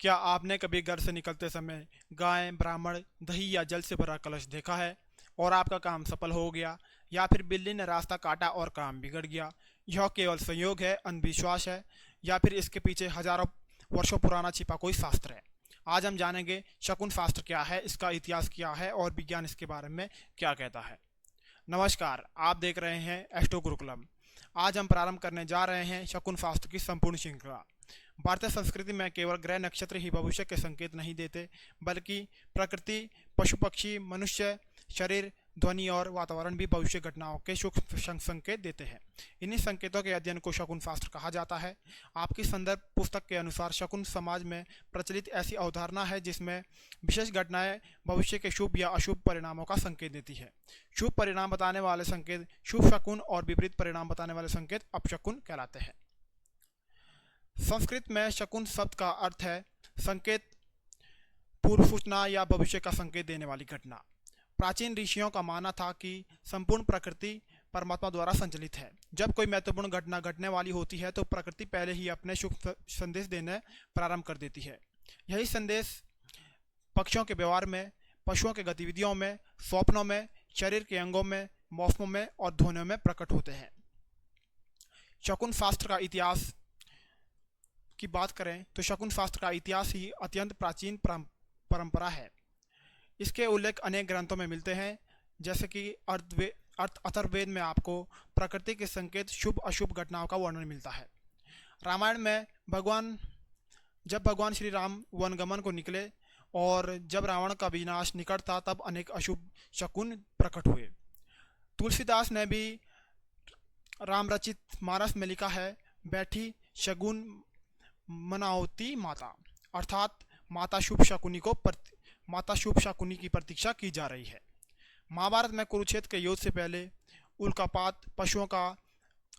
क्या आपने कभी घर से निकलते समय गाय, ब्राह्मण, दही या जल से भरा कलश देखा है और आपका काम सफल हो गया, या फिर बिल्ली ने रास्ता काटा और काम बिगड़ गया? यह केवल संयोग है, अंधविश्वास है, या फिर इसके पीछे हजारों वर्षों पुराना छिपा कोई शास्त्र है? आज हम जानेंगे शकुन शास्त्र क्या है, इसका इतिहास क्या है और विज्ञान इसके बारे में क्या कहता है। नमस्कार, आप देख रहे हैं एस्ट्रो गुरुकुलम। आज हम प्रारंभ करने जा रहे हैं शकुन शास्त्र की संपूर्ण श्रृंखला। भारतीय संस्कृति में केवल ग्रह नक्षत्र ही भविष्य के संकेत नहीं देते, बल्कि प्रकृति, पशु पक्षी, मनुष्य शरीर, ध्वनि और वातावरण भी भविष्य घटनाओं के सूक्ष्म संकेत देते हैं। इन्हीं संकेतों के अध्ययन को शकुन शास्त्र कहा जाता है। आपकी संदर्भ पुस्तक के अनुसार शकुन समाज में प्रचलित ऐसी अवधारणा है जिसमें विशेष घटनाएं भविष्य के शुभ या अशुभ परिणामों का संकेत देती है। शुभ परिणाम बताने वाले संकेत शुभ शकुन और विपरीत परिणाम बताने वाले संकेत अपशकुन कहलाते हैं। संस्कृत में शकुन शब्द का अर्थ है संकेत, पूर्व सूचना या भविष्य का संकेत देने वाली घटना। प्राचीन ऋषियों का मानना था कि संपूर्ण प्रकृति परमात्मा द्वारा संचालित है। जब कोई महत्वपूर्ण घटना घटने वाली होती है तो प्रकृति पहले ही अपने शुभ संदेश देने प्रारंभ कर देती है। यही संदेश पक्षियों के व्यवहार में, पशुओं के गतिविधियों में, स्वप्नों में, शरीर के अंगों में, मौसमों में और ध्वनियों में प्रकट होते हैं। शकुन शास्त्र का इतिहास की बात करें तो शकुन शास्त्र का इतिहास ही अत्यंत प्राचीन परंपरा है। इसके उल्लेख अनेक ग्रंथों में मिलते हैं, जैसे कि अथर्ववेद में आपको प्रकृति के संकेत, शुभ अशुभ घटनाओं का वर्णन मिलता है। रामायण में जब भगवान श्री राम वनगमन को निकले और जब रावण का विनाश निकट था तब अनेक अशुभ शकुन प्रकट हुए। तुलसीदास ने भी राम रचित मानस में लिखा है, बैठी शगुन मनावती माता, अर्थात माता शुभ शकुनी की प्रतीक्षा की जा रही है। महाभारत में कुरुक्षेत्र के युद्ध से पहले उल्कापात, पशुओं का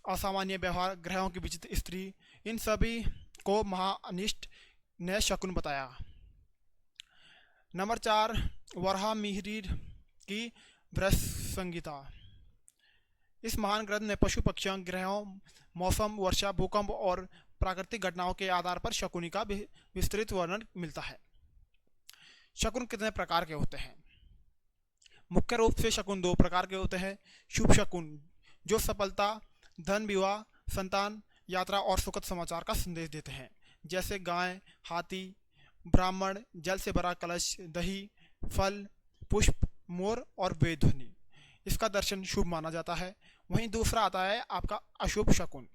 असामान्य व्यवहार, ग्रहों की विचित्र स्त्री, इन सभी को महाअनिष्ट ने शकुन बताया। नंबर 4, वराहमिहिर की वृष संहिता। इस महान ग्रंथ में पशु पक्षियों, ग्रहों, मौसम, वर्षा, भूकंप और प्राकृतिक घटनाओं के आधार पर शकुनी का विस्तृत वर्णन मिलता है। शकुन कितने प्रकार के होते हैं? मुख्य रूप से शकुन 2 प्रकार के होते हैं। शुभ शकुन जो सफलता, धन, विवाह, संतान, यात्रा और सुखद समाचार का संदेश देते हैं, जैसे गाय, हाथी, ब्राह्मण, जल से भरा कलश, दही, फल, पुष्प, मोर और वेद ध्वनि। इसका दर्शन शुभ माना जाता है। वहीं दूसरा आता है आपका अशुभ शकुन,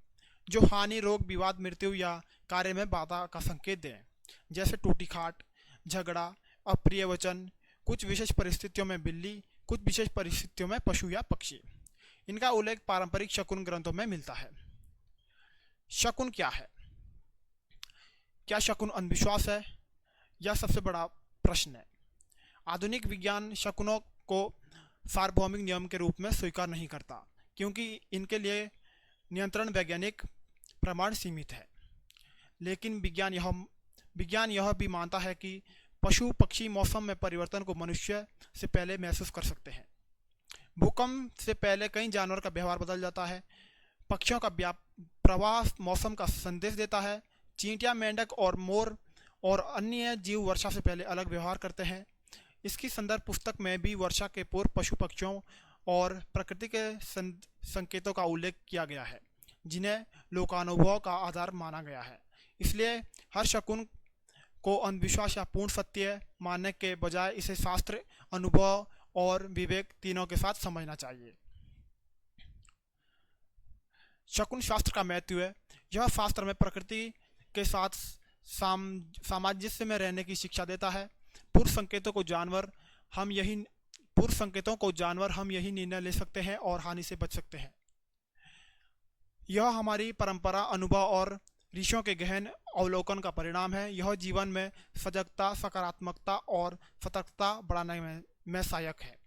जो हानि, रोग, विवाद, मृत्यु या कार्य में बाधा का संकेत दें, जैसे टूटी खाट, झगड़ा, अप्रिय वचन, कुछ विशेष परिस्थितियों में बिल्ली, कुछ विशेष परिस्थितियों में पशु या पक्षी। इनका उल्लेख पारंपरिक शकुन ग्रंथों में मिलता है। शकुन क्या है? क्या शकुन अंधविश्वास है? यह सबसे बड़ा प्रश्न है। आधुनिक विज्ञान शकुनों को सार्वभौमिक नियम के रूप में स्वीकार नहीं करता, क्योंकि इनके लिए नियंत्रण वैज्ञानिक प्रमाण सीमित है। लेकिन विज्ञान यह भी मानता है कि पशु पक्षी मौसम में परिवर्तन को मनुष्य से पहले महसूस कर सकते हैं। भूकंप से पहले कई जानवर का व्यवहार बदल जाता है। पक्षियों का प्रवाह मौसम का संदेश देता है। चींटियां, मेंढक और मोर और अन्य जीव वर्षा से पहले अलग व्यवहार करते हैं। इसकी संदर्भ पुस्तक में भी वर्षा के पूर्व पशु पक्षियों और प्रकृति के संकेतों का उल्लेख किया गया है, जिन्हें लोकानुभव का आधार माना गया है। इसलिए हर शकुन को अंधविश्वास या पूर्ण सत्य मानने के बजाय इसे शास्त्र, अनुभव और विवेक तीनों के साथ समझना चाहिए। शकुन शास्त्र का महत्व है। यह शास्त्र में प्रकृति के साथ सामंजस्य में रहने की शिक्षा देता है। पूर्व संकेतों को जानवर हम यही निर्णय ले सकते हैं और हानि से बच सकते हैं। यह हमारी परंपरा, अनुभव और ऋषियों के गहन अवलोकन का परिणाम है। यह जीवन में सजगता, सकारात्मकता और सतर्कता बढ़ाने में सहायक है।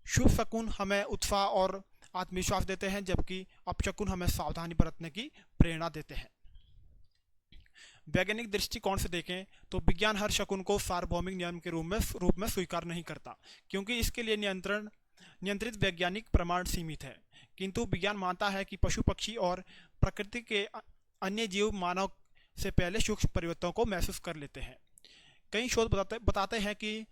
शुभ शकुन हमें उत्साह और आत्मविश्वास देते हैं, जबकि अपशकुन हमें सावधानी बरतने की प्रेरणा देते हैं। वैज्ञानिक दृष्टिकोण से देखें तो विज्ञान हर शकुन को सार्वभौमिक नियम के रूप में स्वीकार नहीं करता, क्योंकि इसके लिए नियंत्रित वैज्ञानिक प्रमाण सीमित है। किंतु विज्ञान मानता है कि पशु पक्षी और प्रकृति के अन्य जीव मानव से पहले सूक्ष्म परिवर्तनों को महसूस कर लेते हैं। कई शोध बताते हैं कि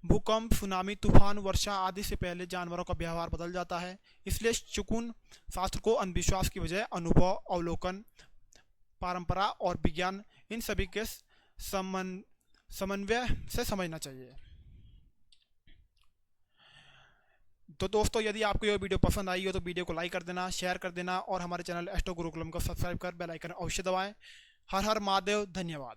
भूकंप, सुनामी, तूफान, वर्षा आदि से पहले जानवरों का व्यवहार बदल जाता है। इसलिए शकुन शास्त्र को अंधविश्वास की बजाय अनुभव, अवलोकन, परंपरा और विज्ञान, इन सभी के समन्वय से समझना चाहिए। तो दोस्तों, यदि आपको यह वीडियो पसंद आई हो तो वीडियो को लाइक कर देना, शेयर कर देना और हमारे चैनल एस्ट्रो गुरुकुलम को सब्सक्राइब कर बेल आइकन अवश्य दबाएं। हर हर महादेव, धन्यवाद।